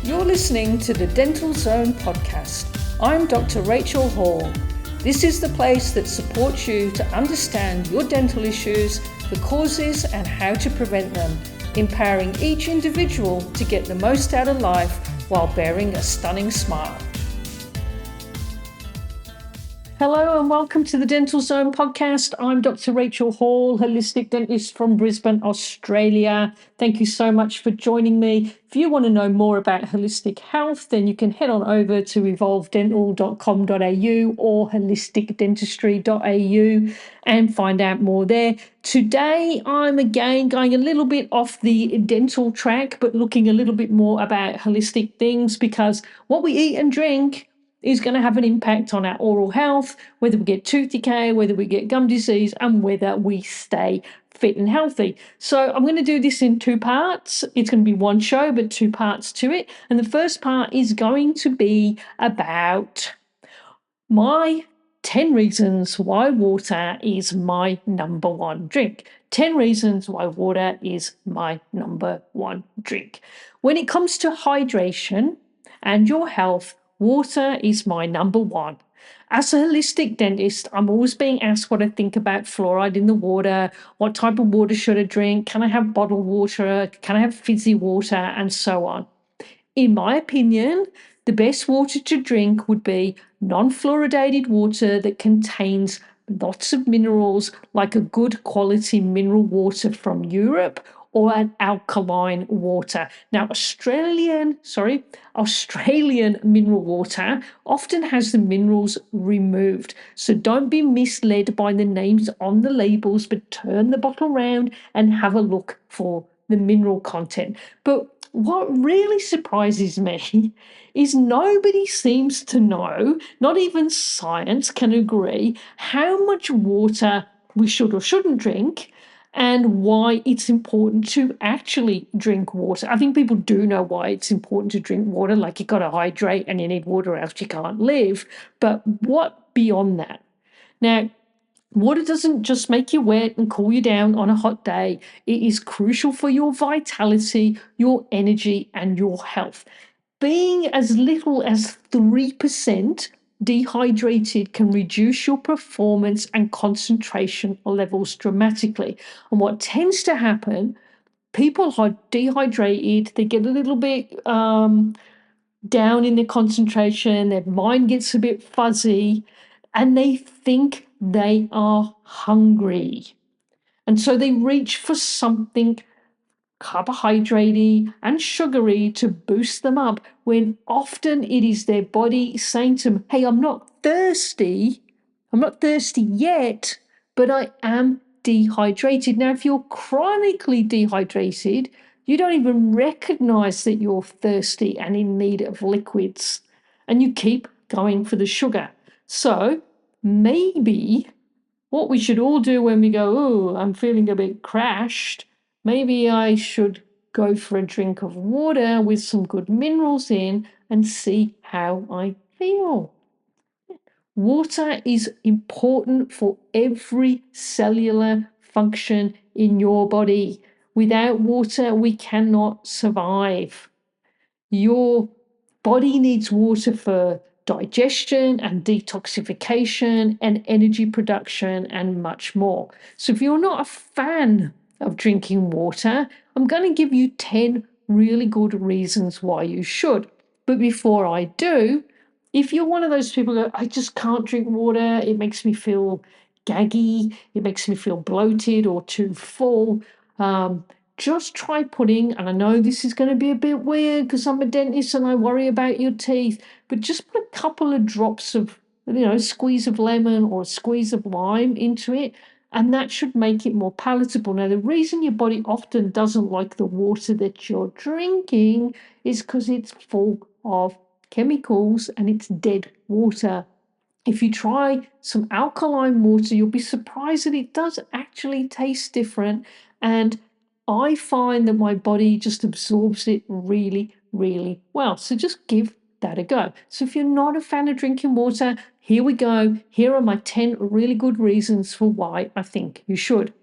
You're listening to the Dental Zone podcast. I'm Dr. Rachel Hall. This is the place that supports you to understand your dental issues, the causes and how to prevent them, empowering each individual to get the most out of life while bearing a stunning smile. Hello and welcome to the Dental Zone podcast. I'm Dr. Rachel Hall, holistic dentist from Brisbane, Australia. Thank you so much for joining me. If you want to know more about holistic health, then you can head on over to evolvedental.com.au or holisticdentistry.au and find out more there. Today, I'm again going a little bit off the dental track, but looking a little bit more about holistic things, because what we eat and drink is going to have an impact on our oral health, whether we get tooth decay, whether we get gum disease, and whether we stay fit and healthy. So I'm going to do this in two parts. It's going to be one show, but two parts to it. And the first part is going to be about my 10 reasons why water is my number one drink. 10 reasons why water is my number one drink. When it comes to hydration and your health, water is my number one. As a holistic dentist, I'm always being asked what I think about fluoride in the water, what type of water should I drink, can I have bottled water, can I have fizzy water, and so on. In my opinion, the best water to drink would be non-fluoridated water that contains lots of minerals, like a good quality mineral water from Europe or an alkaline water. Now, Australian mineral water often has the minerals removed. So don't be misled by the names on the labels, but turn the bottle around and have a look for the mineral content. But what really surprises me is nobody seems to know, not even science can agree, how much water we should or shouldn't drink and why it's important to actually drink water. I think people do know why it's important to drink water, like you've got to hydrate and you need water else you can't live. But what beyond that? Now, water doesn't just make you wet and cool you down on a hot day. It is crucial for your vitality, your energy, and your health. Being as little as 3% dehydrated can reduce your performance and concentration levels dramatically. And what tends to happen, people are dehydrated, they get a little bit down in their concentration, their mind gets a bit fuzzy, and they think they are hungry. And so they reach for something carbohydrate and sugary to boost them up, when often it is their body saying to them, hey, I'm not thirsty yet, but I am dehydrated. Now, if you're chronically dehydrated, you don't even recognize that you're thirsty and in need of liquids, and you keep going for the sugar. So maybe what we should all do when we go, oh, I'm feeling a bit crashed, maybe I should go for a drink of water with some good minerals in and see how I feel. Water is important for every cellular function in your body. Without water, we cannot survive. Your body needs water for digestion and detoxification and energy production and much more. So if you're not a fan of drinking water, I'm going to give you 10 really good reasons why you should. But before I do, if you're one of those people that I just can't drink water, it makes me feel gaggy, it makes me feel bloated or too full, just try putting, and I know this is going to be a bit weird because I'm a dentist and I worry about your teeth, but just put a couple of drops of, squeeze of lemon or a squeeze of lime into it, and that should make it more palatable. Now, the reason your body often doesn't like the water that you're drinking is because it's full of chemicals and it's dead water. If you try some alkaline water, you'll be surprised that it does actually taste different, and I find that my body just absorbs it really, really well. So just give that a go. So if you're not a fan of drinking water, here we go. Here are my 10 really good reasons for why I think you should.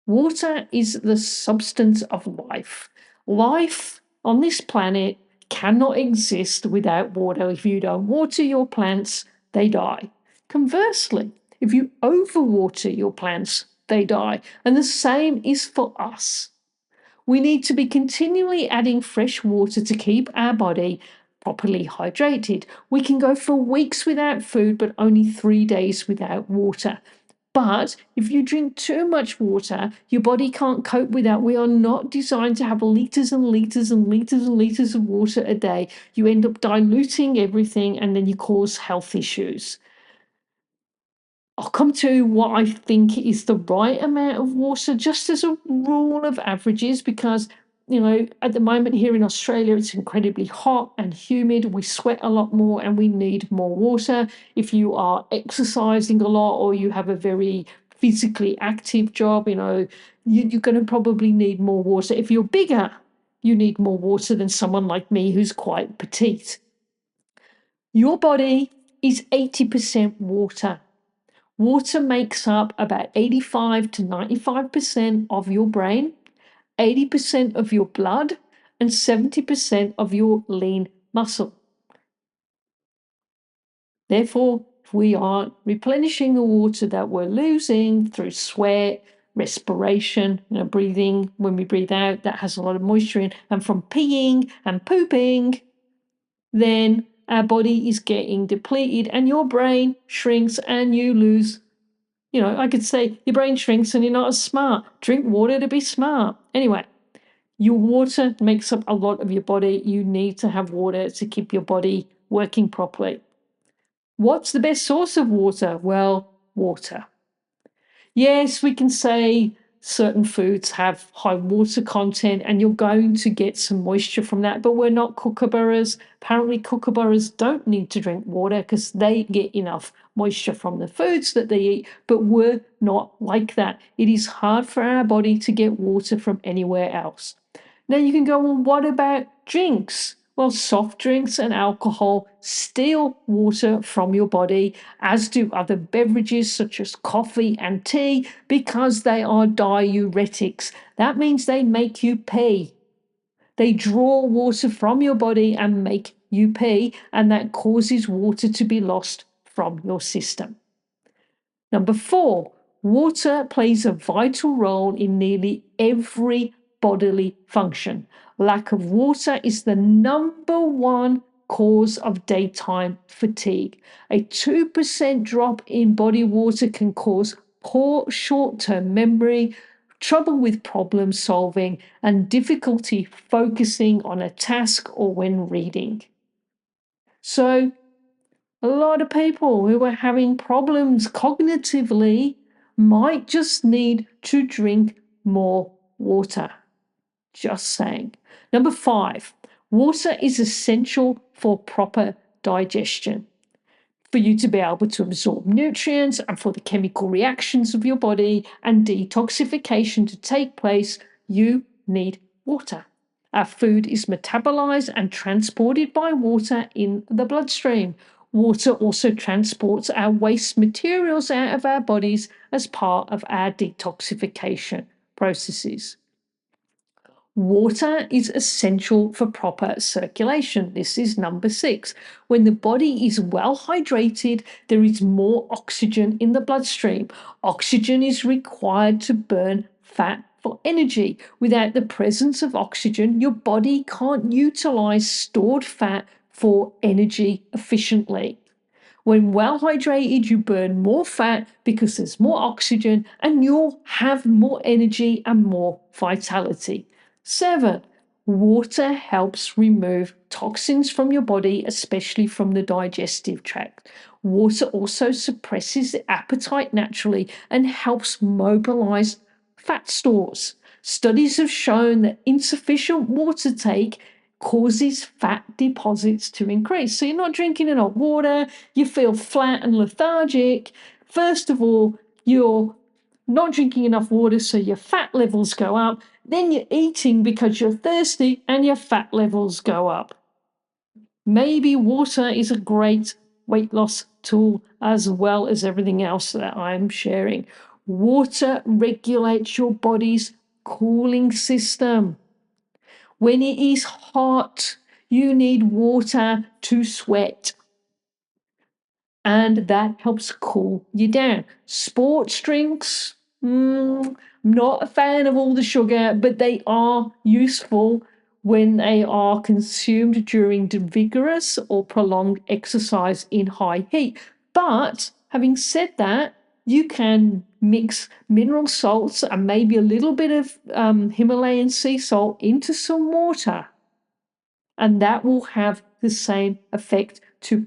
Water is the substance of life. Life on this planet cannot exist without water. If you don't water your plants, they die. Conversely, if you overwater your plants, they die. And the same is for us. We need to be continually adding fresh water to keep our body properly hydrated. We can go for weeks without food, but only 3 days without water. But if you drink too much water, your body can't cope with that. We are not designed to have liters and liters and liters and liters of water a day. You end up diluting everything and then you cause health issues. I'll come to what I think is the right amount of water, just as a rule of averages, because at the moment here in Australia, it's incredibly hot and humid. We sweat a lot more and we need more water. If you are exercising a lot or you have a very physically active job, you're going to probably need more water. If you're bigger, you need more water than someone like me who's quite petite. Your body is 80% water. Water makes up about 85 to 95% of your brain, 80% of your blood, and 70% of your lean muscle. Therefore, if we aren't replenishing the water that we're losing through sweat, respiration, breathing, when we breathe out, that has a lot of moisture in, and from peeing and pooping, then our body is getting depleted and your brain shrinks and you lose. I could say your brain shrinks and you're not as smart. Drink water to be smart. Anyway, your water makes up a lot of your body. You need to have water to keep your body working properly. What's the best source of water? Well, water. Yes, we can say certain foods have high water content and you're going to get some moisture from that, but we're not kookaburras. Apparently, kookaburras don't need to drink water because they get enough moisture from the foods that they eat, but we're not like that. It is hard for our body to get water from anywhere else. Now you can go, well, what about drinks? Well, soft drinks and alcohol steal water from your body, as do other beverages such as coffee and tea, because they are diuretics. That means they make you pee. They draw water from your body and make you pee, and that causes water to be lost from your system. Number 4, water plays a vital role in nearly every bodily function. Lack of water is the number one cause of daytime fatigue. A 2% drop in body water can cause poor short-term memory, trouble with problem solving, and difficulty focusing on a task or when reading. So, a lot of people who are having problems cognitively might just need to drink more water. Just saying. Number 5, water is essential for proper digestion. For you to be able to absorb nutrients and for the chemical reactions of your body and detoxification to take place, you need water. Our food is metabolized and transported by water in the bloodstream. Water also transports our waste materials out of our bodies as part of our detoxification processes. Water is essential for proper circulation. This is number 6. When the body is well hydrated, there is more oxygen in the bloodstream. Oxygen is required to burn fat for energy. Without the presence of oxygen, your body can't utilize stored fat for energy efficiently. When well hydrated, you burn more fat because there's more oxygen and you'll have more energy and more vitality. 7, water helps remove toxins from your body, especially from the digestive tract. Water also suppresses the appetite naturally and helps mobilize fat stores. Studies have shown that insufficient water take causes fat deposits to increase. So you're not drinking enough water, you feel flat and lethargic. First of all, you're not drinking enough water, so your fat levels go up. Then you're eating because you're thirsty and your fat levels go up. Maybe water is a great weight loss tool as well as everything else that I'm sharing. Water regulates your body's cooling system. When it is hot, You need water to sweat, and that helps cool you down. Sports drinks, I'm not a fan of all the sugar, but they are useful when they are consumed during vigorous or prolonged exercise in high heat. But having said that, you can mix mineral salts and maybe a little bit of Himalayan sea salt into some water, and that will have the same effect to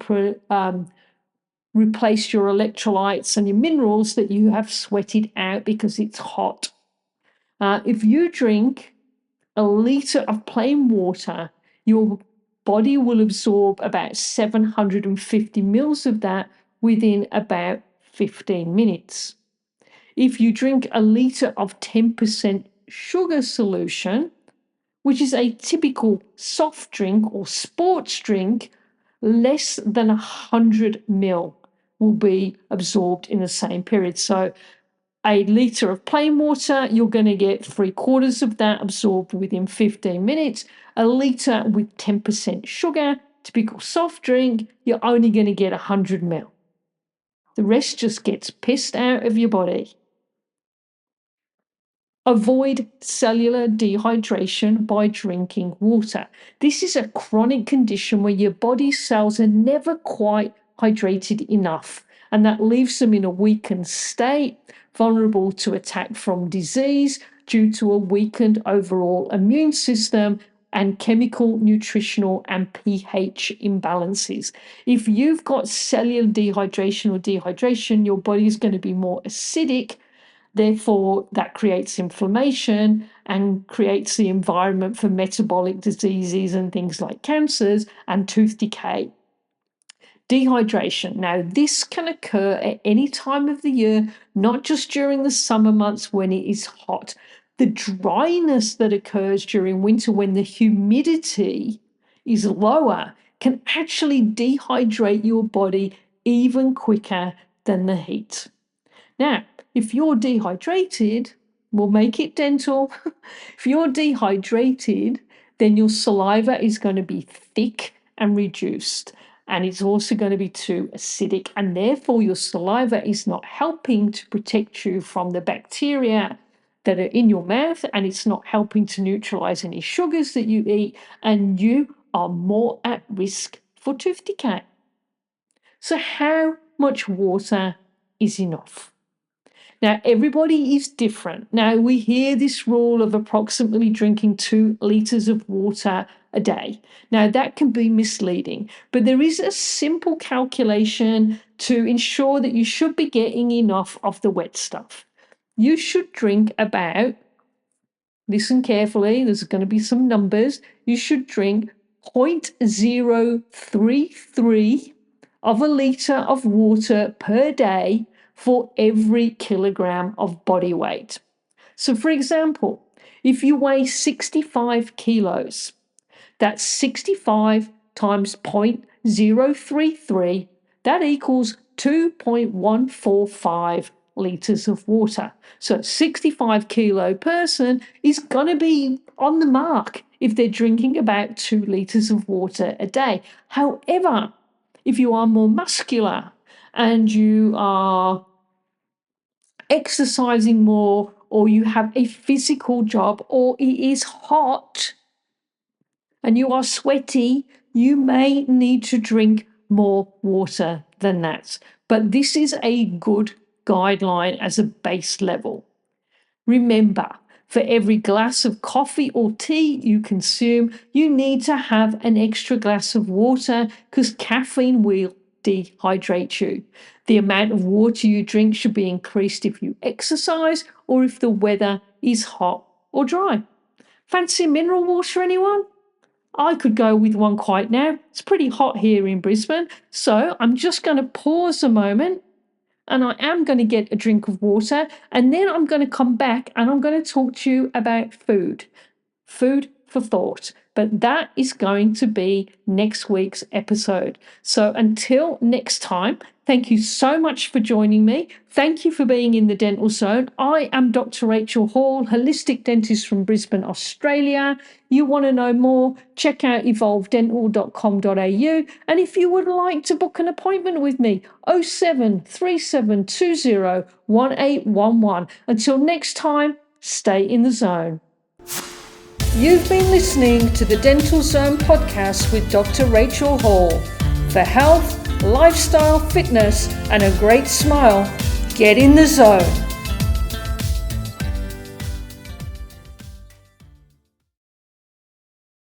replace your electrolytes and your minerals that you have sweated out because it's hot. If you drink a litre of plain water, your body will absorb about 750 mils of that within about 15 minutes. If you drink a litre of 10% sugar solution, which is a typical soft drink or sports drink, less than 100 mil will be absorbed in the same period. So a litre of plain water, you're going to get 3/4 of that absorbed within 15 minutes. A litre with 10% sugar, typical soft drink, you're only going to get 100 mil. The rest just gets pissed out of your body. Avoid cellular dehydration by drinking water. This is a chronic condition where your body's cells are never quite hydrated enough, and that leaves them in a weakened state, vulnerable to attack from disease due to a weakened overall immune system and chemical, nutritional, and pH imbalances. If you've got cellular dehydration or dehydration, your body is going to be more acidic. Therefore, that creates inflammation and creates the environment for metabolic diseases and things like cancers and tooth decay. Dehydration. Now, this can occur at any time of the year, not just during the summer months when it is hot. The dryness that occurs during winter when the humidity is lower can actually dehydrate your body even quicker than the heat. Now, if you're dehydrated, we'll make it dental. If you're dehydrated, then your saliva is going to be thick and reduced, and it's also going to be too acidic, and therefore your saliva is not helping to protect you from the bacteria that are in your mouth, and it's not helping to neutralize any sugars that you eat, and you are more at risk for tooth decay. So, how much water is enough? Now, everybody is different. Now, we hear this rule of approximately drinking 2 litres of water a day. Now, that can be misleading, but there is a simple calculation to ensure that you should be getting enough of the wet stuff. You should drink about, listen carefully, there's going to be some numbers, you should drink 0.033 of a litre of water per day for every kilogram of body weight. So, for example, if you weigh 65 kilos, that's 65 times 0.033, that equals 2.145 litres of water. So, a 65 kilo person is going to be on the mark if they're drinking about 2 litres of water a day. However, if you are more muscular and you are exercising more, or you have a physical job, or it is hot and you are sweaty, you may need to drink more water than that. But this is a good guideline as a base level. Remember, for every glass of coffee or tea you consume, you need to have an extra glass of water because caffeine will dehydrate you. The amount of water you drink should be increased if you exercise or if the weather is hot or dry. Fancy mineral water, anyone? I could go with one quite now. It's pretty hot here in Brisbane, so I'm just going to pause a moment and I am going to get a drink of water, and then I'm going to come back and I'm going to talk to you about food. Food for thought. but that is going to be next week's episode. So until next time, thank you so much for joining me. Thank you for being in the Dental Zone. I am Dr. Rachel Hall, holistic dentist from Brisbane, Australia. You want to know more? Check out evolvedental.com.au. And if you would like to book an appointment with me, 0737201811. Until next time, stay in the zone. You've been listening to the Dental Zone podcast with Dr. Rachel Hall. For health, lifestyle, fitness, and a great smile, get in the zone.